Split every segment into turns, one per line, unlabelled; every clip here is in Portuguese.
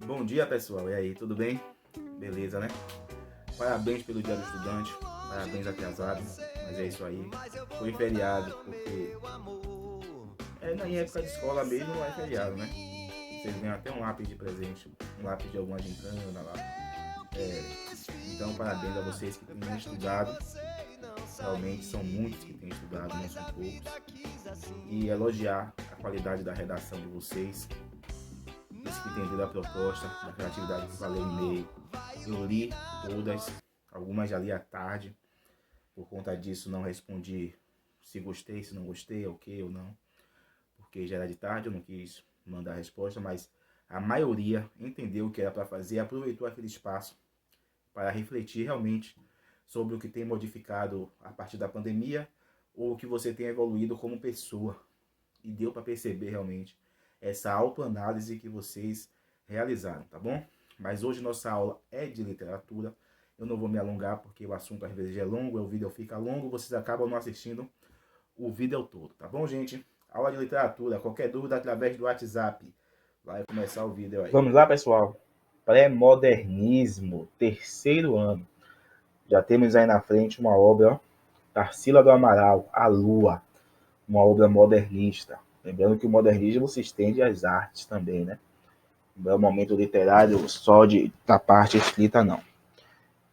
Bom dia, pessoal. E aí, tudo bem? Beleza, né? Parabéns pelo Dia do Estudante. Parabéns atrasado. Mas é isso aí. Foi feriado, porque na época de escola mesmo não é feriado, né? Vocês ganham até um lápis de presente, um lápis de alguma gincana lá. Então, parabéns a vocês que têm estudado. Realmente são muitos que têm estudado, não são poucos. E elogiar a qualidade da redação de vocês. Isso que entenderam a proposta, da criatividade que valeu o e-mail. Eu li todas, algumas já li à tarde. Por conta disso não respondi se gostei, se não gostei, ok ou não. Porque já era de tarde, eu não quis mandar a resposta, mas a maioria entendeu o que era para fazer e aproveitou aquele espaço para refletir realmente sobre o que tem modificado a partir da pandemia ou o que você tem evoluído como pessoa. E deu para perceber realmente essa autoanálise que vocês realizaram, tá bom? Mas hoje nossa aula é de literatura. Eu não vou me alongar porque o assunto às vezes é longo, o vídeo fica longo, vocês acabam não assistindo o vídeo todo, tá bom, gente? Aula de literatura, qualquer dúvida através do WhatsApp. Vai começar o vídeo aí. Vamos lá, pessoal. Pré-modernismo, terceiro ano. Já temos aí na frente uma obra, ó, Tarsila do Amaral, A Lua, uma obra modernista. Lembrando que o modernismo se estende às artes também, né? Não é um momento literário só da parte escrita, não.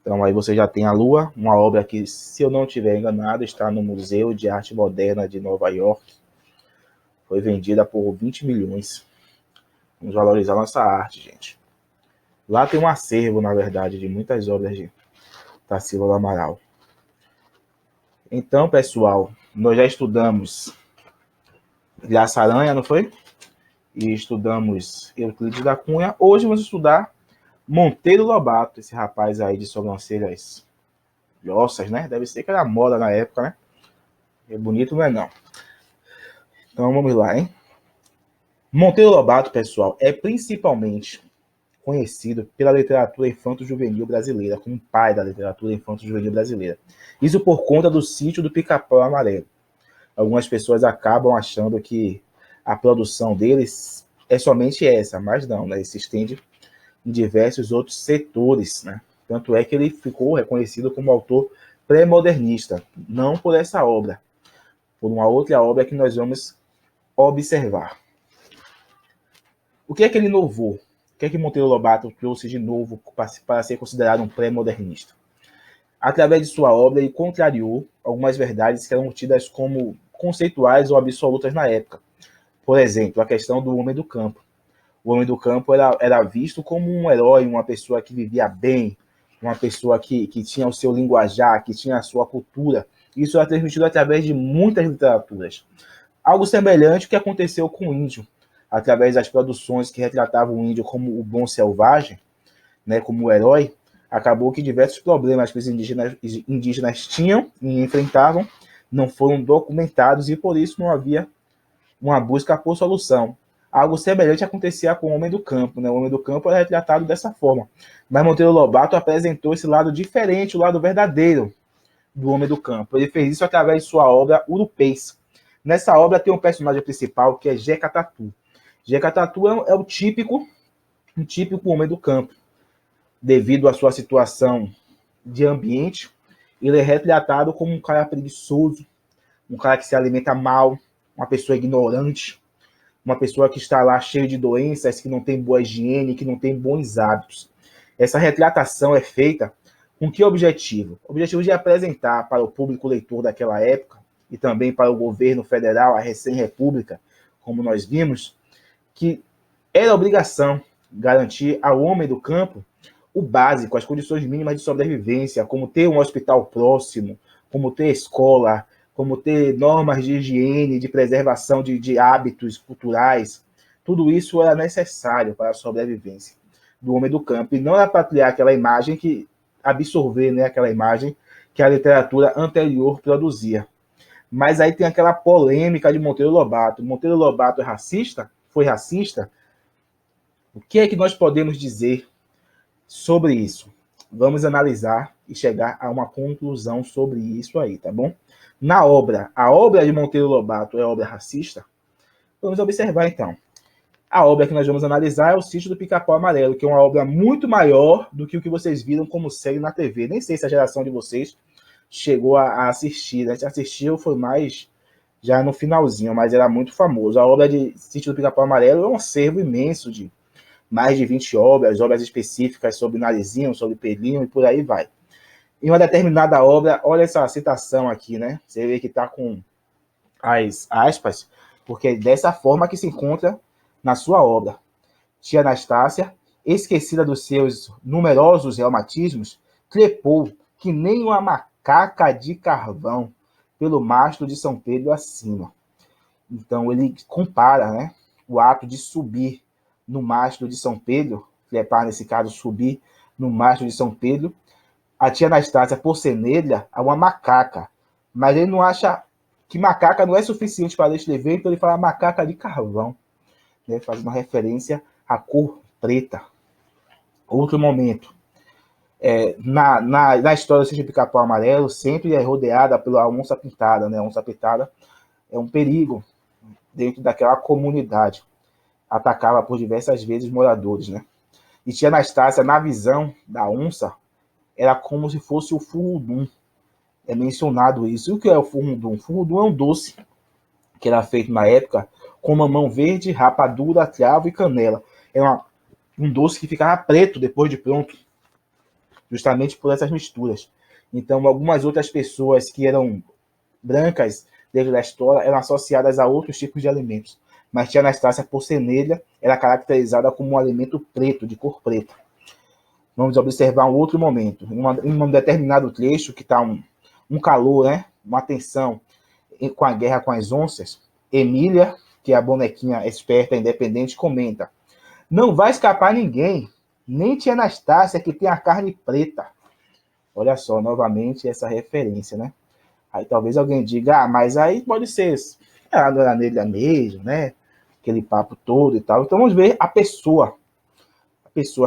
Então aí você já tem A Lua, uma obra que, se eu não estiver enganado, está no Museu de Arte Moderna de Nova York. Foi vendida por 20 milhões. Vamos valorizar nossa arte, gente. Lá tem um acervo, na verdade, de muitas obras de Tarsila do Amaral. Então, pessoal, nós já estudamos Graça Aranha, não foi? E estudamos Euclides da Cunha. Hoje vamos estudar Monteiro Lobato, esse rapaz aí de sobrancelhas grossas, né? Deve ser que era moda na época, né? É bonito, não é não. Então vamos lá, hein? Monteiro Lobato, pessoal, é principalmente conhecido pela literatura infanto-juvenil brasileira, como pai da literatura infanto-juvenil brasileira. Isso por conta do Sítio do Pica-Pau Amarelo. Algumas pessoas acabam achando que a produção deles é somente essa, mas não, né? Ele se estende em diversos outros setores, né? Tanto é que ele ficou reconhecido como autor pré-modernista, não por essa obra, por uma outra obra que nós vamos observar. O que é que ele inovou? O que é que Monteiro Lobato trouxe de novo para ser considerado um pré-modernista? Através de sua obra, ele contrariou algumas verdades que eram tidas como conceituais ou absolutas na época. Por exemplo, a questão do homem do campo. O homem do campo era visto como um herói, uma pessoa que vivia bem, uma pessoa que tinha o seu linguajar, que tinha a sua cultura. Isso era transmitido através de muitas literaturas. Algo semelhante ao que aconteceu com o índio, através das produções que retratavam o índio como o bom selvagem, né, como o herói. Acabou que diversos problemas que os indígenas tinham e enfrentavam não foram documentados e por isso não havia uma busca por solução. Algo semelhante acontecia com o homem do campo, né? O homem do campo era retratado dessa forma. Mas Monteiro Lobato apresentou esse lado diferente, o lado verdadeiro do homem do campo. Ele fez isso através de sua obra Urupês. Nessa obra tem um personagem principal que é Jeca Tatu. Jeca Tatu é um típico homem do campo. Devido à sua situação de ambiente, ele é retratado como um cara preguiçoso, um cara que se alimenta mal, uma pessoa ignorante, uma pessoa que está lá cheia de doenças, que não tem boa higiene, que não tem bons hábitos. Essa retratação é feita com que objetivo? O objetivo de apresentar para o público leitor daquela época e também para o governo federal, a recém-república, como nós vimos, que era obrigação garantir ao homem do campo o básico, as condições mínimas de sobrevivência, como ter um hospital próximo, como ter escola, como ter normas de higiene, de preservação de hábitos culturais. Tudo isso era necessário para a sobrevivência do homem do campo. E não era para criar aquela imagem que absorver, né, aquela imagem que a literatura anterior produzia. Mas aí tem aquela polêmica de Monteiro Lobato. Monteiro Lobato é racista? Foi racista? O que é que nós podemos dizer sobre isso? Vamos analisar e chegar a uma conclusão sobre isso aí, tá bom? A obra de Monteiro Lobato é obra racista? Vamos observar então. A obra que nós vamos analisar é O Sítio do Pica-Pau Amarelo, que é uma obra muito maior do que o que vocês viram como série na TV. Nem sei se a geração de vocês chegou a assistir, né? Se assistiu foi mais já no finalzinho, mas era muito famoso. A obra de Sítio do Pica-Pau Amarelo é um acervo imenso de mais de 20 obras, obras específicas sobre Narizinho, sobre Pelinho e por aí vai. Em uma determinada obra, olha essa citação aqui, né? Você vê que está com as aspas, porque é dessa forma que se encontra na sua obra. Tia Anastácia, esquecida dos seus numerosos reumatismos, trepou que nem uma macaca de carvão pelo mastro de São Pedro acima. Então ele compara, né, o ato de subir no mastro de São Pedro, trepar nesse caso, subir no mastro de São Pedro, a tia Anastácia, por ser negra, a uma macaca. Mas ele não acha que macaca não é suficiente para descrever, então ele fala macaca de carvão, né, fazendo uma referência à cor preta. Outro momento. Na história do Sítio do Pica-Pau Amarelo, sempre é rodeada pela onça pintada, né? A onça pintada é um perigo dentro daquela comunidade. Atacava por diversas vezes moradores, né? E tia Anastácia, na visão da onça, era como se fosse o furrudum. É mencionado isso. E o que é o furrudum? O furrudum é um doce que era feito na época com mamão verde, rapadura, cravo e canela. É um doce que ficava preto depois de pronto, justamente por essas misturas. Então, algumas outras pessoas que eram brancas dentro da história eram associadas a outros tipos de alimentos. Mas tia Anastácia, por ser negra, era caracterizada como um alimento preto, de cor preta. Vamos observar um outro momento. Em um determinado trecho, que está um calor, né? Uma tensão com a guerra com as onças, Emília, que é a bonequinha esperta, independente, comenta: não vai escapar ninguém, nem tia Anastácia, que tem a carne preta. Olha só, novamente, essa referência, né? Aí talvez alguém diga, mas aí pode ser, ela não era negra mesmo, né? Aquele papo todo e tal. Então vamos ver a pessoa.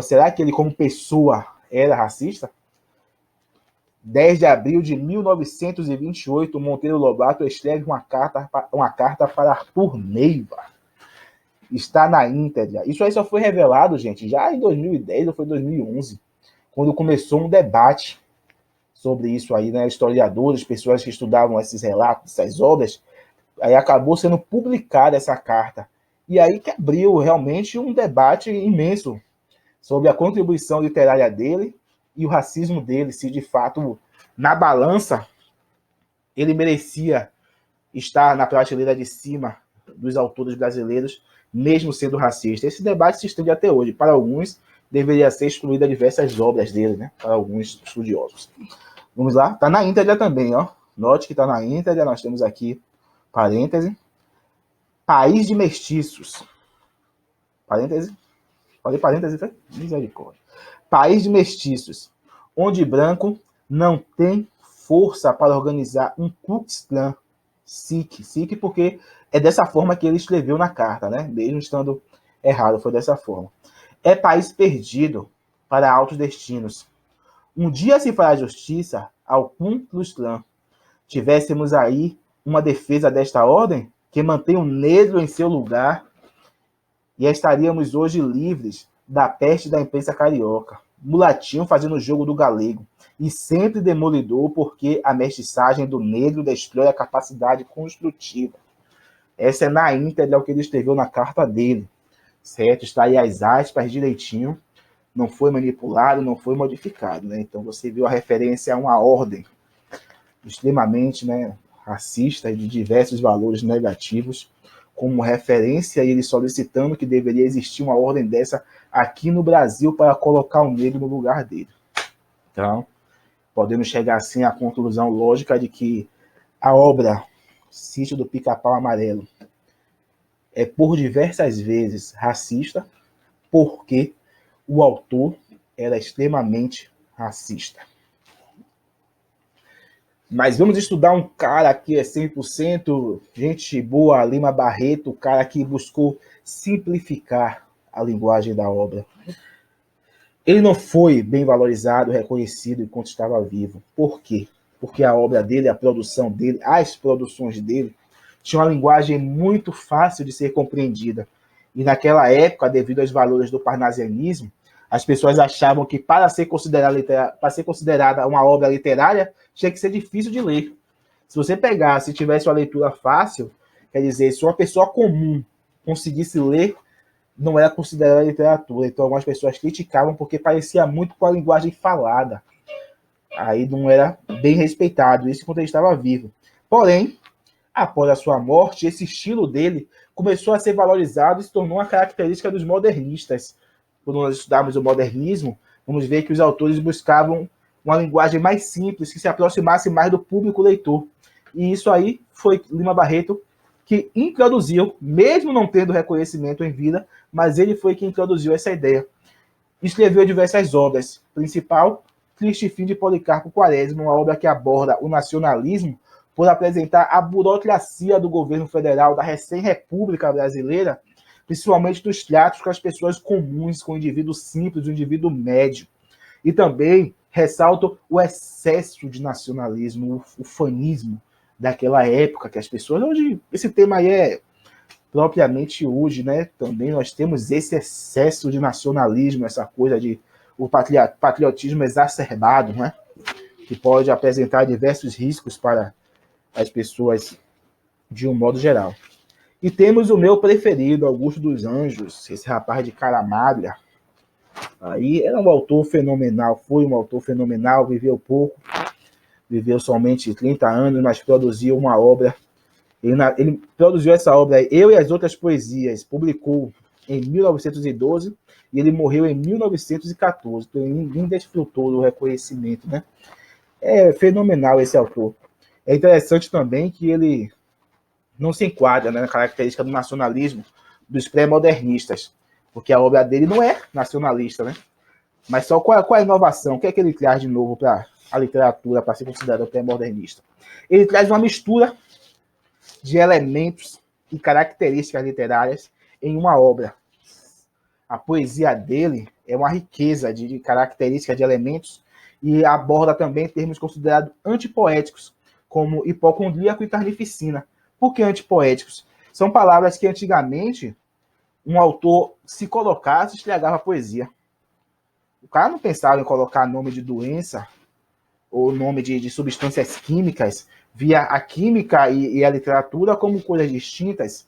Será que ele, como pessoa, era racista? 10 de abril de 1928, Monteiro Lobato escreve uma carta para Arthur Neiva. Está na íntegra. Isso aí só foi revelado, gente, já em 2010 ou foi 2011, quando começou um debate sobre isso aí, né? Historiadores, pessoas que estudavam esses relatos, essas obras, aí acabou sendo publicada essa carta. E aí que abriu realmente um debate imenso sobre a contribuição literária dele e o racismo dele, se de fato, na balança, ele merecia estar na prateleira de cima dos autores brasileiros, mesmo sendo racista. Esse debate se estende até hoje. Para alguns, deveria ser excluída diversas obras dele, né? Para alguns estudiosos. Vamos lá? Está na íntegra também, ó. Note que está na íntegra, nós temos aqui parêntese. País de mestiços. Parêntese. Falei parêntese, foi? Misericórdia. País de mestiços, onde branco não tem força para organizar um Ku Klux Klan. SIC porque é dessa forma que ele escreveu na carta, né? Mesmo estando errado, foi dessa forma. É país perdido para altos destinos. Um dia se fará justiça ao Ku Klux Klan. Tivéssemos aí uma defesa desta ordem que mantém o negro em seu lugar e estaríamos hoje livres da peste da imprensa carioca. Mulatinho fazendo o jogo do galego. E sempre demolidor porque a mestiçagem do negro destrói a capacidade construtiva. Essa é na íntegra o que ele escreveu na carta dele. Certo? Está aí as aspas direitinho. Não foi manipulado, não foi modificado. Né? Então você viu a referência a uma ordem extremamente, né, racista e de diversos valores negativos, como referência, ele solicitando que deveria existir uma ordem dessa aqui no Brasil para colocar o negro no lugar dele. Então, podemos chegar assim à conclusão lógica de que a obra Sítio do Pica-Pau Amarelo é por diversas vezes racista, porque o autor era extremamente racista. Mas vamos estudar um cara que é 100% gente boa, Lima Barreto, o cara que buscou simplificar a linguagem da obra. Ele não foi bem valorizado, reconhecido enquanto estava vivo. Por quê? Porque a obra dele, a produção dele, as produções dele, tinham uma linguagem muito fácil de ser compreendida. E naquela época, devido aos valores do parnasianismo, as pessoas achavam que para ser considerada uma obra literária, tinha que ser difícil de ler. Se você pegasse e tivesse uma leitura fácil, quer dizer, se uma pessoa comum conseguisse ler, não era considerada literatura. Então algumas pessoas criticavam porque parecia muito com a linguagem falada. Aí não era bem respeitado, isso enquanto ele estava vivo. Porém, após a sua morte, esse estilo dele começou a ser valorizado e se tornou uma característica dos modernistas. Quando nós estudarmos o modernismo, vamos ver que os autores buscavam uma linguagem mais simples, que se aproximasse mais do público leitor. E isso aí foi Lima Barreto que introduziu, mesmo não tendo reconhecimento em vida, mas ele foi quem introduziu essa ideia. Escreveu diversas obras, principal, Triste Fim de Policarpo Quaresma, uma obra que aborda o nacionalismo por apresentar a burocracia do governo federal da recém-república brasileira, principalmente dos tratos com as pessoas comuns, com o indivíduo simples, o indivíduo médio. E também ressalto o excesso de nacionalismo, o fanismo daquela época, que as pessoas... Hoje, esse tema aí é propriamente hoje, né? Também nós temos esse excesso de nacionalismo, essa coisa de o patriotismo exacerbado, né? Que pode apresentar diversos riscos para as pessoas de um modo geral. E temos o meu preferido, Augusto dos Anjos, esse rapaz de Caramalha. Aí era um autor fenomenal, foi um autor fenomenal, viveu pouco, viveu somente 30 anos, mas produziu uma obra. Ele produziu essa obra, Eu e as Outras Poesias, publicou em 1912 e ele morreu em 1914. Então ninguém desfrutou do reconhecimento, né? É fenomenal esse autor. É interessante também que ele não se enquadra, né, na característica do nacionalismo dos pré-modernistas, porque a obra dele não é nacionalista, né? Mas só qual é a inovação? O que é que ele traz de novo para a literatura, para ser considerado pré-modernista? Ele traz uma mistura de elementos e características literárias em uma obra. A poesia dele é uma riqueza de características, de elementos, e aborda também termos considerados antipoéticos, como hipocondríaco e carnificina. Por que antipoéticos? São palavras que antigamente um autor, se colocasse, estragava a poesia. O cara não pensava em colocar nome de doença ou nome de substâncias químicas, via a química e a literatura como coisas distintas.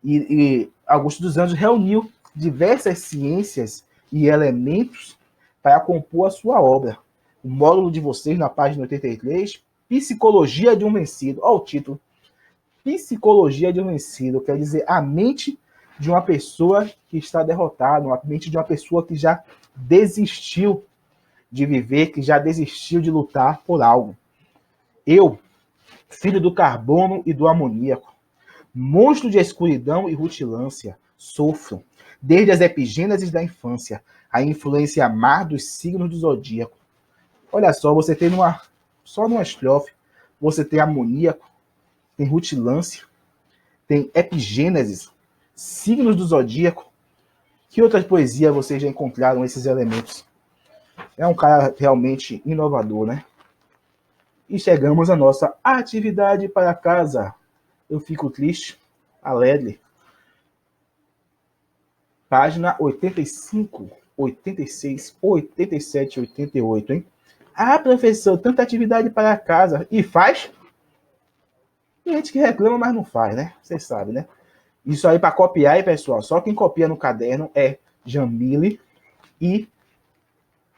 E Augusto dos Anjos reuniu diversas ciências e elementos para compor a sua obra. O módulo de vocês, na página 83, Psicologia de um Vencido. Olha o título. Psicologia de um Vencido, quer dizer, a mente de uma pessoa que está derrotada, a mente de uma pessoa que já desistiu de viver, que já desistiu de lutar por algo. Eu, filho do carbono e do amoníaco, monstro de escuridão e rutilância, sofro, desde as epigêneses da infância, a influência má dos signos do zodíaco. Olha só, você tem só numa estrofe, você tem amoníaco, tem rutilância, tem epigênesis, signos do zodíaco. Que outras poesias vocês já encontraram esses elementos? É um cara realmente inovador, né? E chegamos à nossa atividade para casa. Eu fico triste, alegre. Página 85, 86, 87, 88, hein? Ah, professor, tanta atividade para casa. E faz? Tem gente que reclama, mas não faz, né? Vocês sabem, né? Isso aí para copiar, aí, pessoal, só quem copia no caderno é Jamile e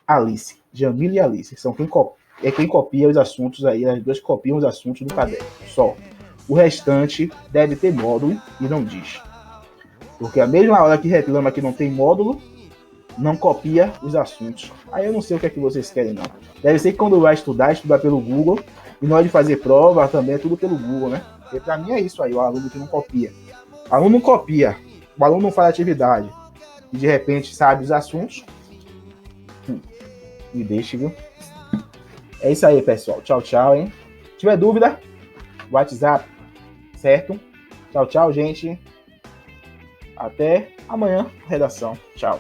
Alice. Jamile e Alice. São quem copia os assuntos aí, as duas copiam os assuntos do caderno. Só. O restante deve ter módulo e não diz. Porque a mesma hora que reclama que não tem módulo, não copia os assuntos. Aí eu não sei o que é que vocês querem, não. Deve ser que quando vai estudar pelo Google, e na hora de fazer prova, também é tudo pelo Google, né? Porque pra mim é isso aí, o aluno que não copia. O aluno não copia, o aluno não faz atividade, e de repente sabe os assuntos. Me deixe, viu? É isso aí, pessoal. Tchau, tchau, hein? Se tiver dúvida, WhatsApp, certo? Tchau, tchau, gente. Até amanhã, redação. Tchau.